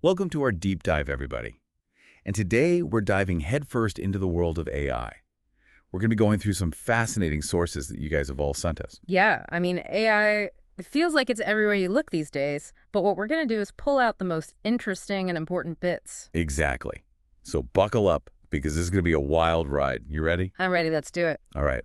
Welcome to our deep dive, everybody. And today we're diving headfirst into the world of AI. We're going to be going through some fascinating sources that you guys have all sent us. Yeah, I mean, AI, it feels like it's everywhere you look these days, but what we're going to do is pull out the most interesting and important bits. Exactly. So buckle up because this is going to be a wild ride. You ready? I'm ready, let's do it. All right.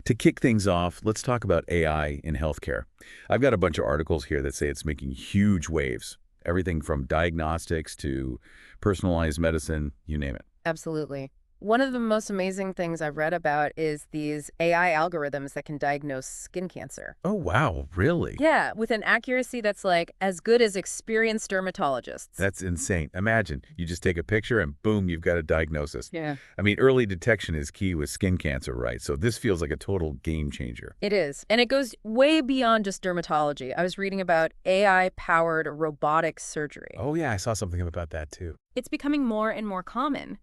To kick things off, let's talk about AI in healthcare. I've got a bunch of articles here that say it's making huge waves. Everything from diagnostics to personalized medicine, you name it. Absolutely. One of the most amazing things I've read about is these AI algorithms that can diagnose skin cancer. Oh, wow. Really? Yeah, with an accuracy that's like as good as experienced dermatologists. That's insane. Imagine you just take a picture and boom, you've got a diagnosis. Yeah. I mean, early detection is key with skin cancer, right? So this feels like a total game changer. It is. And it goes way beyond just dermatology. I was reading about AI-powered robotic surgery. Oh, yeah, I saw something about that too. It's becoming more and more common.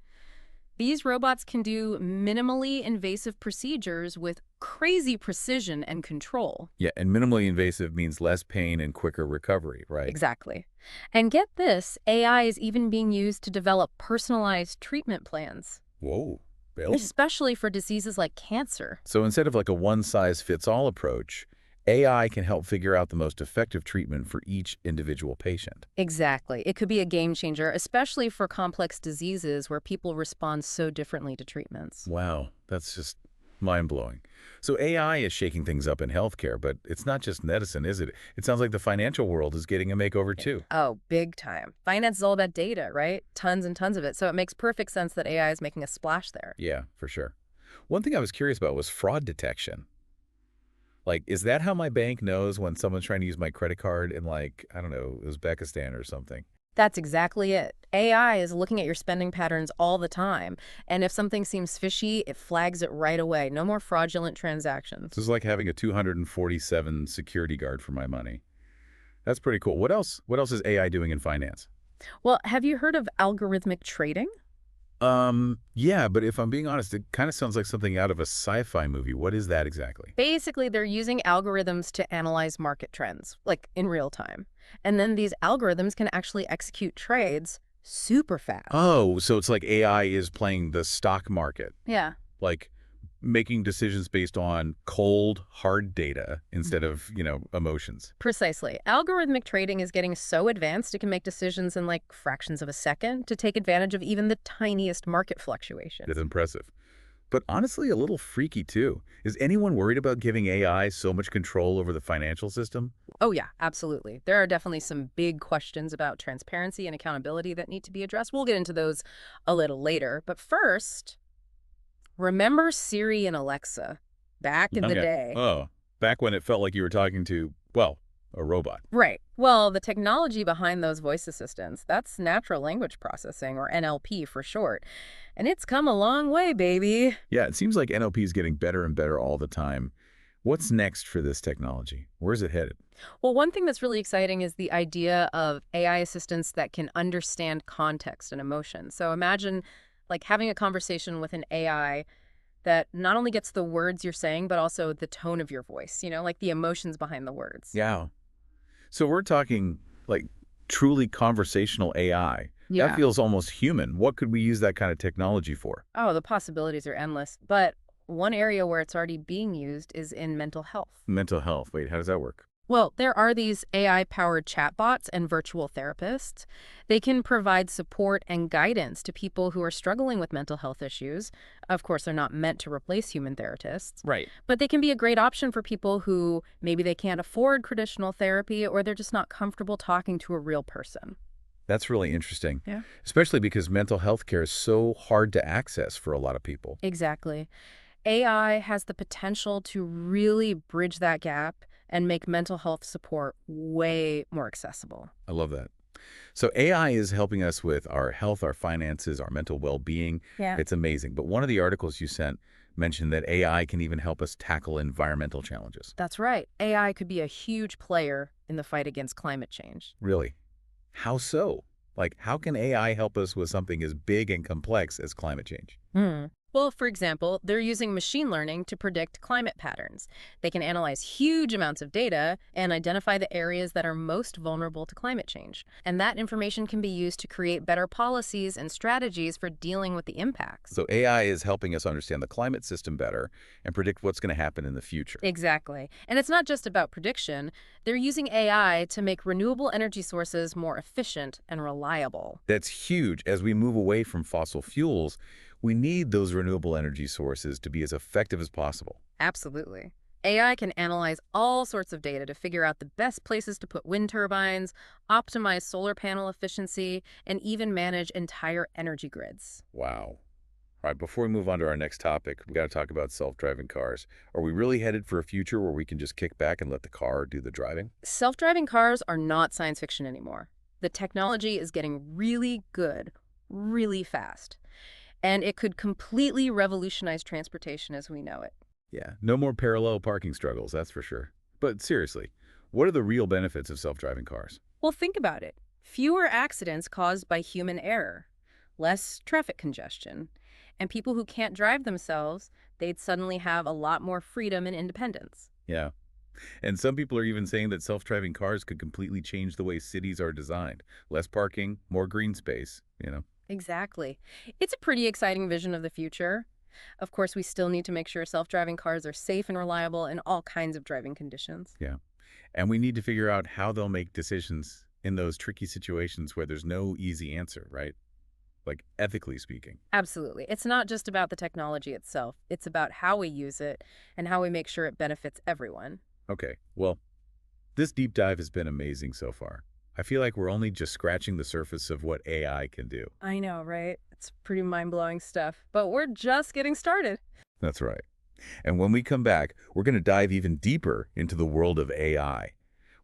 These robots can do minimally invasive procedures with crazy precision and control. Yeah, and minimally invasive means less pain and quicker recovery, right? Exactly. And get this, AI is even being used to develop personalized treatment plans, Whoa, really? especially for diseases like cancer. So instead of like a one-size-fits-all approach, AI can help figure out the most effective treatment for each individual patient. Exactly. It could be a game changer, especially for complex diseases where people respond so differently to treatments. Wow, that's just mind-blowing. So AI is shaking things up in healthcare, but it's not just medicine, is it? It sounds like the financial world is getting a makeover too. Oh, big time. Finance is all about data, right? Tons and tons of it. So it makes perfect sense that AI is making a splash there. Yeah, for sure. One thing I was curious about was fraud detection. Like, is that how my bank knows when someone's trying to use my credit card in, like, I don't know, Uzbekistan or something? That's exactly it. AI is looking at your spending patterns all the time. And if something seems fishy, it flags it right away. No more fraudulent This transactions. is like having a 247 security guard for my money. That's pretty cool. What else? What else is AI doing in finance? Well, have you heard of algorithmic trading? Yeah, but if I'm being honest, it kind of sounds like something out of a sci-fi movie. What is that exactly? Basically, they're using algorithms to analyze market trends, like in real time. And then these algorithms can actually execute trades super fast. Oh, so it's like AI is playing the stock market, Yeah. like making decisions based on cold, hard data instead of, emotions. Precisely. Algorithmic trading is getting so advanced it can make decisions in like fractions of a second to take advantage of even the tiniest market That's fluctuations. impressive. But honestly, a little freaky too. Is anyone worried about giving AI so much control over the financial system? Oh, yeah, absolutely. There are definitely some big questions about transparency and accountability that need to be addressed. We'll get into those a little later. But first, remember Siri and Alexa back in the Okay. day? Oh, back when it felt like you were talking to, well, a robot. Right. Well, the technology behind those voice assistants, that's natural language processing, or NLP for short. And it's come a long way, baby. Yeah, it seems like NLP is getting better and better all the time. What's next for this technology? Where's it headed? Well, one thing that's really exciting is the idea of AI assistants that can understand context and emotion. So imagine like having a conversation with an AI that not only gets the words you're saying, but also the tone of your voice, like the emotions behind the words. Yeah. So we're talking like truly conversational AI. That Yeah. feels almost human. What could we use that kind of technology for? Oh, the possibilities are endless. But one area where it's already being used is in mental health. Mental health. Wait, how does that work? Well, there are these AI-powered chatbots and virtual therapists. They can provide support and guidance to people who are struggling with mental health issues. Of course, they're not meant to replace human therapists, Right. but they can be a great option for people who maybe they can't afford traditional therapy or they're just not comfortable talking to a real person. That's really interesting, Yeah. especially because mental health care is so hard to access for a lot of people. Exactly. AI has the potential to really bridge that gap and make mental health support way more accessible. I love that. So AI is helping us with our health, our finances, our mental well-being. Yeah. It's amazing. But one of the articles you sent mentioned that AI can even help us tackle environmental challenges. That's right. AI could be a huge player in the fight against climate change. Really? How so? Like, how can AI help us with something as big and complex as climate change? Hmm. Well, for example, they're using machine learning to predict climate patterns. They can analyze huge amounts of data and identify the areas that are most vulnerable to climate change. And that information can be used to create better policies and strategies for dealing with the impacts. So AI is helping us understand the climate system better and predict what's going to happen in the future. Exactly. And it's not just about prediction. They're using AI to make renewable energy sources more efficient and reliable. That's huge. As we move away from fossil fuels, we need those renewable energy sources to be as effective as possible. Absolutely. AI can analyze all sorts of data to figure out the best places to put wind turbines, optimize solar panel efficiency, and even manage entire energy grids. Wow. All right, before we move on to our next topic, we got to talk about self-driving cars. Are we really headed for a future where we can just kick back and let the car do the driving? Self-driving cars are not science fiction anymore. The technology is getting really good, really fast, and it could completely revolutionize transportation as we know it. Yeah, no more parallel parking struggles, that's for sure. But seriously, what are the real benefits of self-driving cars? Well, think about it. Fewer accidents caused by human error, less traffic congestion, and people who can't drive themselves, they'd suddenly have a lot more freedom and independence. Yeah. And some people are even saying that self-driving cars could completely change the way cities are designed. Less parking, more green space. Exactly. It's a pretty exciting vision of the future. Of course, we still need to make sure self-driving cars are safe and reliable in all kinds of driving conditions. Yeah. And we need to figure out how they'll make decisions in those tricky situations where there's no easy answer, right? Like ethically speaking. Absolutely. It's not just about the technology itself. It's about how we use it and how we make sure it benefits everyone. Okay, well, this deep dive has been amazing so far. I feel like we're only just scratching the surface of what AI can do. I know, right? It's pretty mind-blowing stuff, but we're just getting started. That's right. And when we come back, we're going to dive even deeper into the world of AI.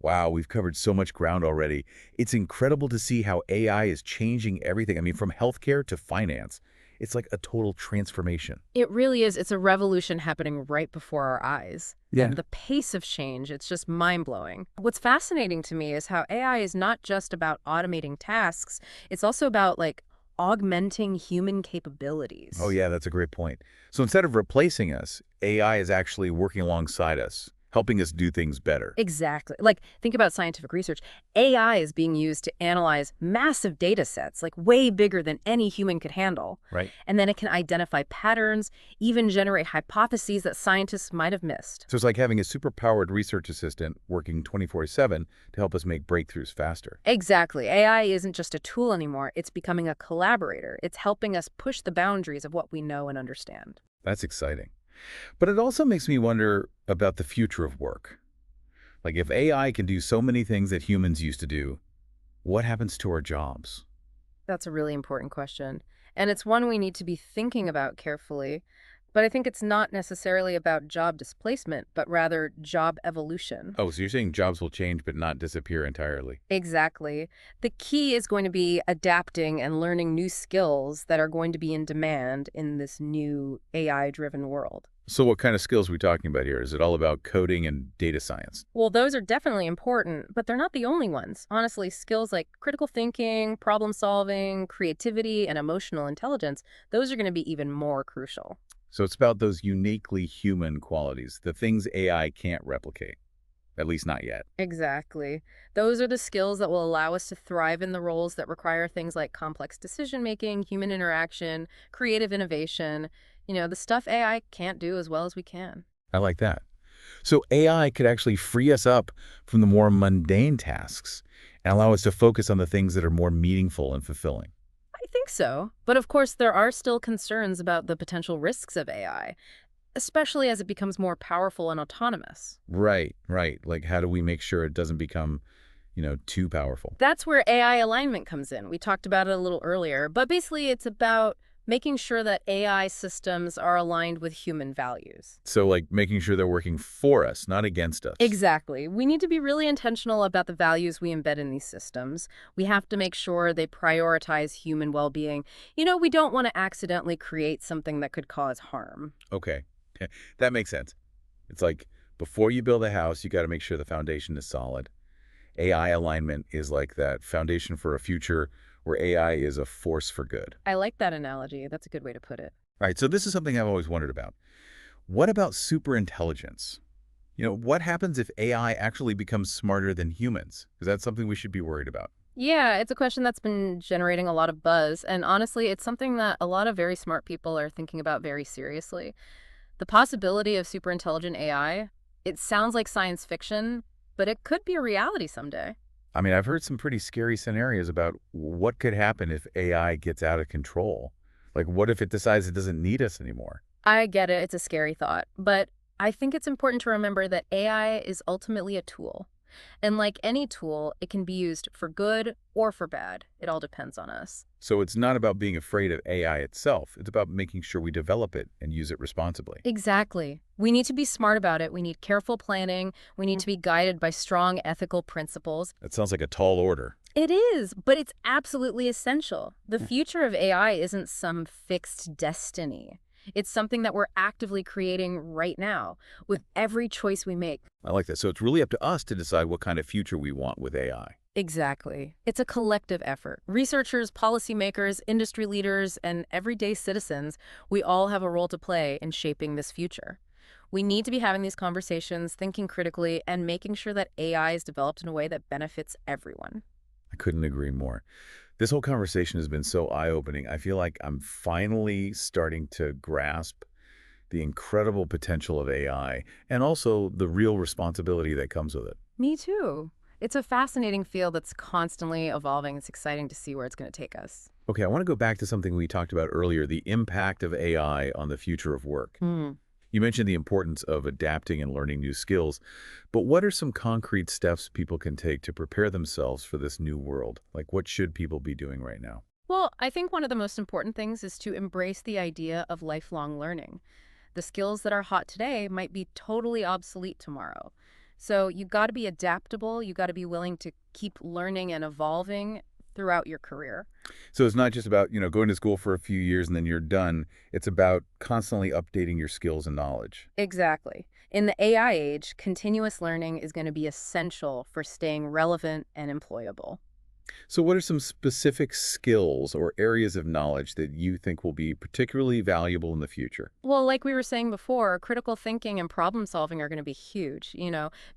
Wow, we've covered so much ground already. It's incredible to see how AI is changing everything. I mean, from healthcare to finance. It's like a total transformation. It really is. It's a revolution happening right before our eyes. Yeah. And the pace of change, it's just mind-blowing. What's fascinating to me is how AI is not just about automating tasks, it's also about, like, augmenting human capabilities. Oh, yeah, that's a great point. So instead of replacing us, AI is actually working alongside us, helping us do things better. Exactly. Like, think about scientific research. AI is being used to analyze massive data sets, like way bigger than any human could handle. Right. And then it can identify patterns, even generate hypotheses that scientists might have missed. So it's like having a super-powered research assistant working 24/7 to help us make breakthroughs faster. Exactly. AI isn't just a tool anymore. It's becoming a collaborator. It's helping us push the boundaries of what we know and understand. That's exciting. But it also makes me wonder about the future of work. Like if AI can do so many things that humans used to do, what happens to our jobs? That's a really important question. And it's one we need to be thinking about carefully. But I think it's not necessarily about job displacement, but rather job evolution. Oh, so you're saying jobs will change but not disappear entirely. Exactly. The key is going to be adapting and learning new skills that are going to be in demand in this new AI-driven world. So what kind of skills are we talking about here? Is it all about coding and data science? Well, those are definitely important, but they're not the only ones. Honestly, skills like critical thinking, problem solving, creativity, and emotional intelligence, those are going to be even more crucial. So it's about those uniquely human qualities, the things AI can't replicate, at least not yet. Exactly. Those are the skills that will allow us to thrive in the roles that require things like complex decision-making, human interaction, creative innovation, the stuff AI can't do as well as we can. I like that. So AI could actually free us up from the more mundane tasks and allow us to focus on the things that are more meaningful and fulfilling. I think so. But of course, there are still concerns about the potential risks of AI, especially as it becomes more powerful and autonomous. Right, right. Like how do we make sure it doesn't become, too powerful? That's where AI alignment comes in. We talked about it a little earlier, but basically it's about making sure that AI systems are aligned with human values. So like making sure they're working for us, not against us. Exactly. We need to be really intentional about the values we embed in these systems. We have to make sure they prioritize human well-being. We don't want to accidentally create something that could cause harm. Okay, that makes sense. It's like before you build a house, you got to make sure the foundation is solid. AI alignment is like that foundation for a future where AI is a force for good. I like that analogy. That's a good way to put it. Right, so this is something I've always wondered about. What about superintelligence? What happens if AI actually becomes smarter than humans? Is that something we should be worried about? Yeah, it's a question that's been generating a lot of buzz, and honestly, it's something that a lot of very smart people are thinking about very seriously. The possibility of superintelligent AI, it sounds like science fiction, but it could be a reality someday. I mean, I've heard some pretty scary scenarios about what could happen if AI gets out of control. Like, what if it decides it doesn't need us anymore? I get it, it's a scary thought, but I think it's important to remember that AI is ultimately a tool. And like any tool, it can be used for good or for bad. It all depends on us. So it's not about being afraid of AI itself. It's about making sure we develop it and use it responsibly. Exactly. We need to be smart about it. We need careful planning. We need to be guided by strong ethical principles. That sounds like a tall order. It is, but it's absolutely essential. The future of AI isn't some fixed destiny. It's something that we're actively creating right now with every choice we make. I like that. So it's really up to us to decide what kind of future we want with AI. Exactly. It's a collective effort. Researchers, policymakers, industry leaders, and everyday citizens, we all have a role to play in shaping this future. We need to be having these conversations, thinking critically, and making sure that AI is developed in a way that benefits everyone. I couldn't agree more. This whole conversation has been so eye-opening. I feel like I'm finally starting to grasp the incredible potential of AI and also the real responsibility that comes with it. Me too. It's a fascinating field that's constantly evolving. It's exciting to see where it's going to take us. Okay, I want to go back to something we talked about earlier, the impact of AI on the future of work. Hmm. You mentioned the importance of adapting and learning new skills, but what are some concrete steps people can take to prepare themselves for this new world? Like, what should people be doing right now? Well, I think one of the most important things is to embrace the idea of lifelong learning. The skills that are hot today might be totally obsolete tomorrow. So you got to be adaptable. You got to be willing to keep learning and evolving throughout your career. So it's not just about, going to school for a few years and then you're done. It's about constantly updating your skills and knowledge. Exactly. In the AI age, continuous learning is going to be essential for staying relevant and employable. So what are some specific skills or areas of knowledge that you think will be particularly valuable in the future? Well, like we were saying before, critical thinking and problem solving are going to be huge.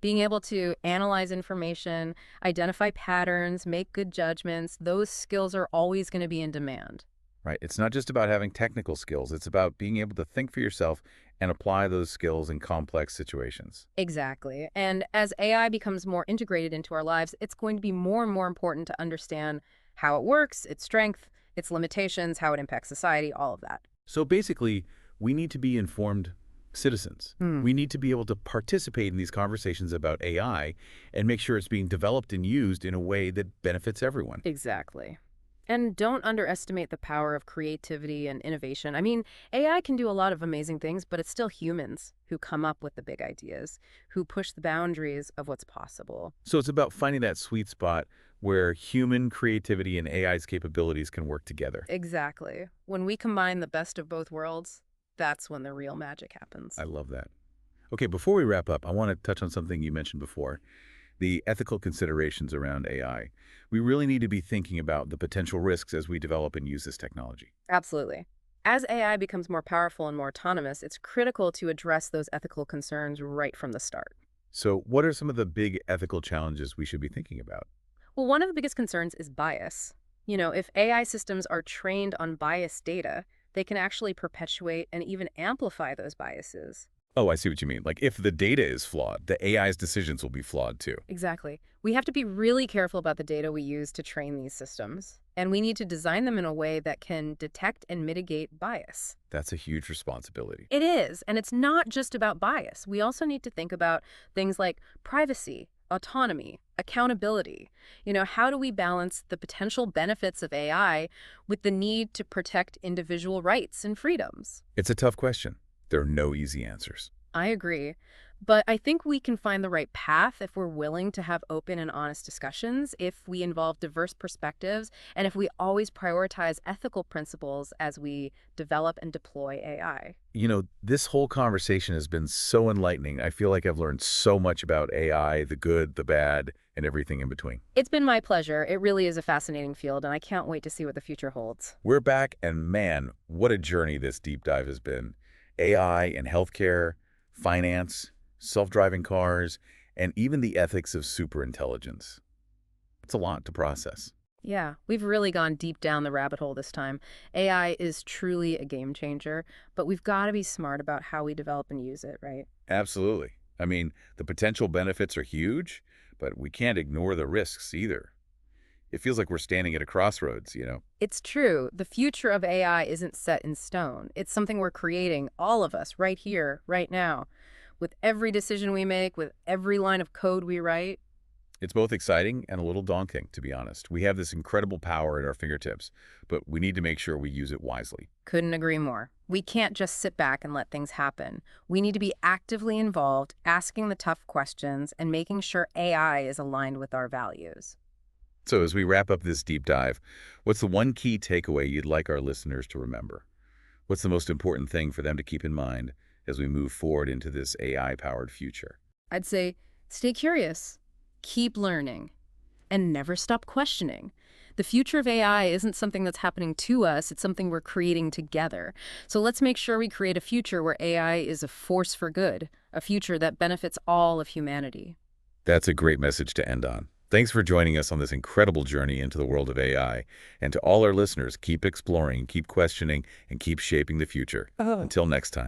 Being able to analyze information, identify patterns, make good judgments, those skills are always going to be in demand. Right. It's not just about having technical skills. It's about being able to think for yourself and apply those skills in complex situations. Exactly. And as AI becomes more integrated into our lives, it's going to be more and more important to understand how it works, its strength, its limitations, how it impacts society, all of that. So basically, we need to be informed citizens. Hmm. We need to be able to participate in these conversations about AI and make sure it's being developed and used in a way that benefits everyone. Exactly. And don't underestimate the power of creativity and innovation. I mean, AI can do a lot of amazing things, but it's still humans who come up with the big ideas, who push the boundaries of what's possible. So it's about finding that sweet spot where human creativity and AI's capabilities can work together. Exactly. When we combine the best of both worlds, that's when the real magic happens. I love that. Okay, before we wrap up, I want to touch on something you mentioned before, the ethical considerations around AI. We really need to be thinking about the potential risks as we develop and use this technology. Absolutely. As AI becomes more powerful and more autonomous, it's critical to address those ethical concerns right from the start. So what are some of the big ethical challenges we should be thinking about? Well, one of the biggest concerns is bias. If AI systems are trained on biased data, they can actually perpetuate and even amplify those biases. Oh, I see what you mean. Like if the data is flawed, the AI's decisions will be flawed too. Exactly. We have to be really careful about the data we use to train these systems, and we need to design them in a way that can detect and mitigate bias. That's a huge responsibility. It is, and it's not just about bias. We also need to think about things like privacy, autonomy, accountability. How do we balance the potential benefits of AI with the need to protect individual rights and freedoms? It's a tough question. There are no easy answers. I agree. But I think we can find the right path if we're willing to have open and honest discussions, if we involve diverse perspectives, and if we always prioritize ethical principles as we develop and deploy AI. This whole conversation has been so enlightening. I feel like I've learned so much about AI, the good, the bad, and everything in between. It's been my pleasure. It really is a fascinating field, and I can't wait to see what the future holds. We're back, and man, what a journey this deep dive has been. AI in healthcare, finance, self-driving cars, and even the ethics of superintelligence. It's a lot to process. Yeah, we've really gone deep down the rabbit hole this time. AI is truly a game changer, but we've got to be smart about how we develop and use it, right? Absolutely. I mean, the potential benefits are huge, but we can't ignore the risks either. It feels like we're standing at a crossroads. It's true. The future of AI isn't set in stone. It's something we're creating, all of us, right here, right now. With every decision we make, with every line of code we write. It's both exciting and a little daunting, to be honest. We have this incredible power at our fingertips, but we need to make sure we use it wisely. Couldn't agree more. We can't just sit back and let things happen. We need to be actively involved, asking the tough questions, and making sure AI is aligned with our values. So as we wrap up this deep dive, what's the one key takeaway you'd like our listeners to remember? What's the most important thing for them to keep in mind as we move forward into this AI-powered future? I'd say stay curious, keep learning, and never stop questioning. The future of AI isn't something that's happening to us, it's something we're creating together. So let's make sure we create a future where AI is a force for good, a future that benefits all of humanity. That's a great message to end on. Thanks for joining us on this incredible journey into the world of AI. And to all our listeners, keep exploring, keep questioning, and keep shaping the future. Until next time.